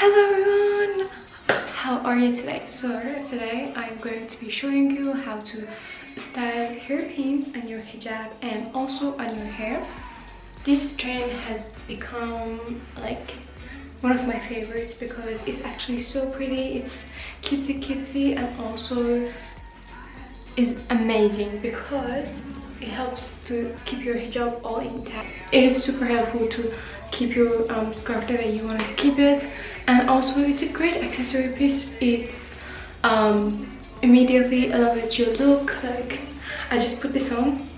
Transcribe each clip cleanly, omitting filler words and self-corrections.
Hello everyone! How are you today? So today I'm going to be showing you how to style hairpins on your hijab and also on your hair. This trend has become like one of my favorites because it's actually so pretty. It's cutesy and also is amazing because it helps to keep your hijab all intact. It is super helpful to keep your scarf the way you want to keep it, and also it's a great accessory piece. It immediately elevates your look. Like, I just put this on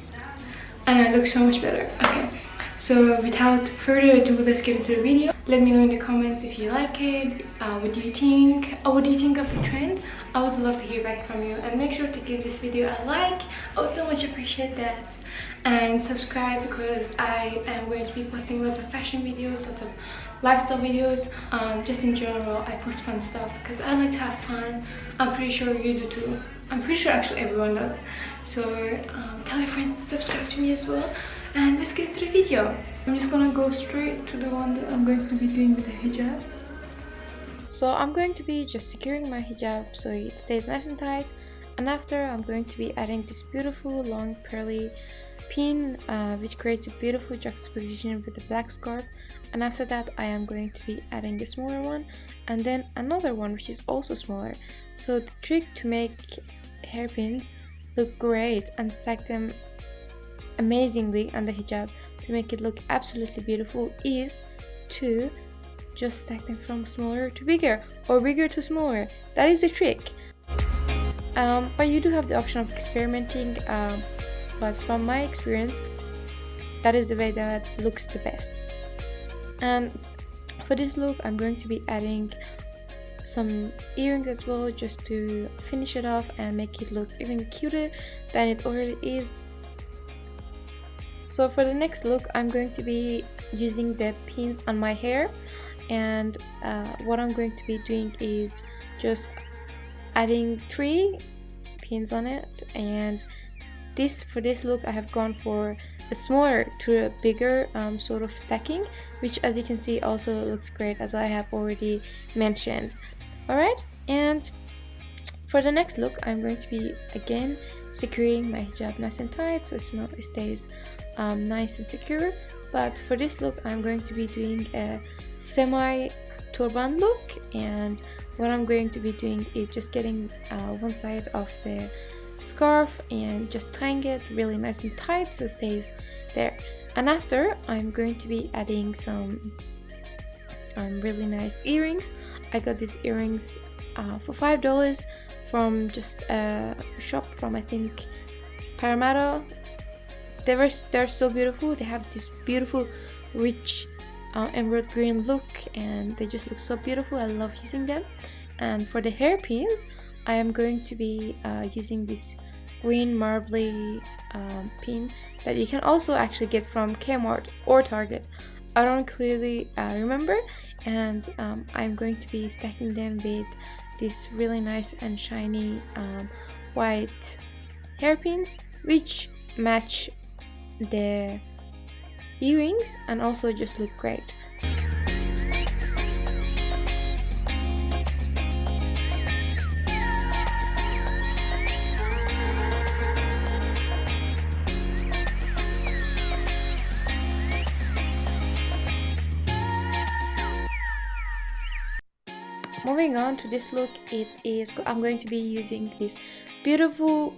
and I look so much better. Okay, so without further ado, let's get into the video. Let me know in the comments if you like it, what do you think, or what do you think of the trend. I would love to hear back from you, and make sure to give this video a like. I would so much appreciate that. And subscribe because I am going to be posting lots of fashion videos, lots of lifestyle videos. Just in general, I post fun stuff because I like to have fun. I'm pretty sure you do too. I'm pretty sure actually everyone does. So tell your friends to subscribe to me as well. And let's get into the video. I'm just gonna go straight to the one that I'm going to be doing with the hijab. So I'm going to be just securing my hijab so it stays nice and tight. And after, I'm going to be adding this beautiful long pearly pin which creates a beautiful juxtaposition with the black scarf. And after that, I am going to be adding a smaller one and then another one which is also smaller. So the trick to make hairpins look great and stack them amazingly on the hijab to make it look absolutely beautiful is to just stack them from smaller to bigger or bigger to smaller. That is the trick. But you do have the option of experimenting, but from my experience, that is the way that looks the best. And for this look, I'm going to be adding some earrings as well, just to finish it off and make it look even cuter than it already is. So for the next look, I'm going to be using the pins on my hair, and what I'm going to be doing is just adding 3 pins on it. And for this look, I have gone for a smaller to a bigger sort of stacking, which as you can see also looks great, as I have already mentioned. Alright, and for the next look, I'm going to be again securing my hijab nice and tight so it stays nice and secure. But for this look, I'm going to be doing a semi turban look, and what I'm going to be doing is just getting one side of the scarf and just tying it really nice and tight so it stays there. And after, I'm going to be adding some really nice earrings. I got these earrings for $5 from just a shop from, I think, Parramatta. They're so beautiful. They have this beautiful rich emerald green look, and they just look so beautiful. I love using them. And for the hairpins, I am going to be using this green marbly pin that you can also actually get from Kmart or Target. I don't clearly remember. And I'm going to be stacking them with this really nice and shiny white hairpins which match the earrings and also just look great. Moving on to this look, I'm going to be using this beautiful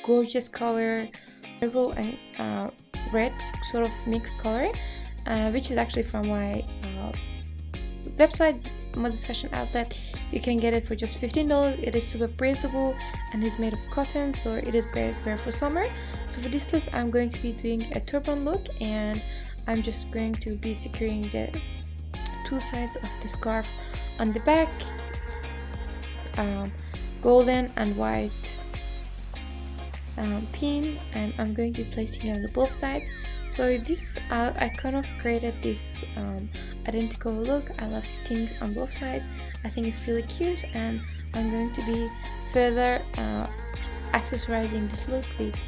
gorgeous color, purple and red sort of mixed color, which is actually from my website, Modest Fashion Outlet. You can get it for just $15. It is super breathable and is made of cotton, so it is great wear for summer. So for this look, I'm going to be doing a turban look, and I'm just going to be securing the 2 sides of the scarf on the back, golden and white pin, and I'm going to be placing it on both sides. So this I kind of created this identical look. I love things on both sides. I think it's really cute, and I'm going to be further accessorizing this look with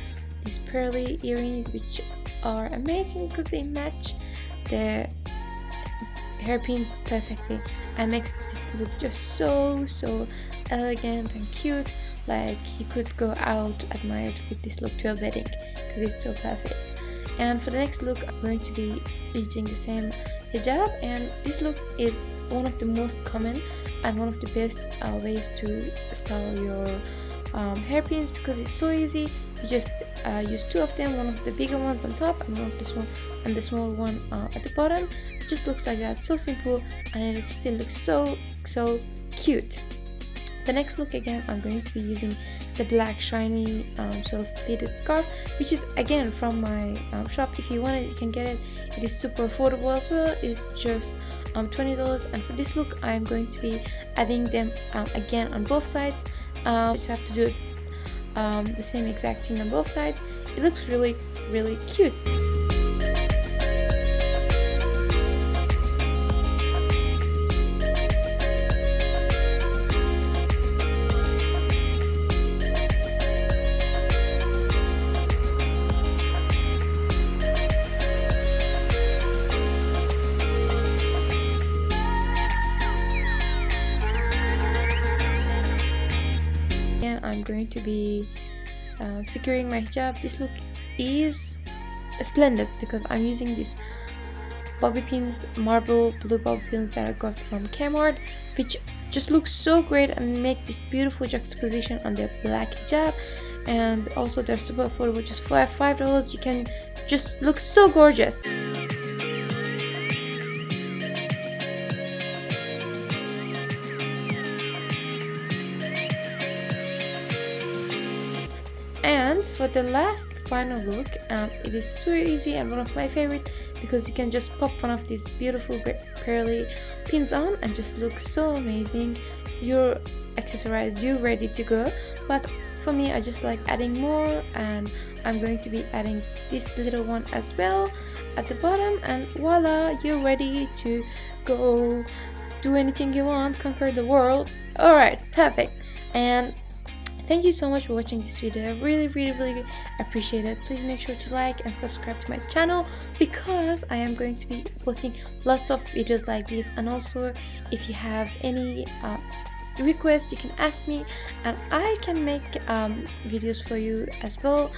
these pearly earrings, which are amazing because they match the hairpins perfectly and makes this look just so elegant and cute. Like you could go out at night with this look to a wedding because it's so perfect. And for the next look, I'm going to be using the same hijab, and this look is one of the most common and one of the best ways to style your hairpins, because it's so easy. You just use two of them, one of the bigger ones on top and one of the small one at the bottom. It just looks like that, so simple, and it still looks so cute. The next look, again, I'm going to be using the black shiny sort of pleated scarf, which is again from my shop. If you want it, you can get it. It is super affordable as well. It's just $20. And for this look, I'm going to be adding them again on both sides. Just have to do the same exact thing on both sides. It looks really cute. I'm going to be securing my hijab. This look is splendid because I'm using these bobby pins, marble blue bobby pins that I got from Kmart, which just looks so great and make this beautiful juxtaposition on the black hijab. And also they're super affordable, just for $5 you can just look so gorgeous. And for the last final look, it is so easy and one of my favorite, because you can just pop one of these beautiful pearly pins on and just look so amazing. You're accessorized, you're ready to go. But for me, I just like adding more, and I'm going to be adding this little one as well at the bottom, and voila, you're ready to go do anything you want, conquer the world. Alright, perfect. And thank you so much for watching this video. I really appreciate it. Please make sure to like and subscribe to my channel, because I am going to be posting lots of videos like this. And also, if you have any requests, you can ask me and I can make videos for you as well.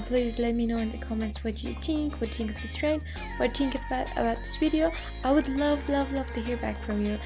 Please let me know in the comments what you think of this trend, what you think about this video. I would love to hear back from you.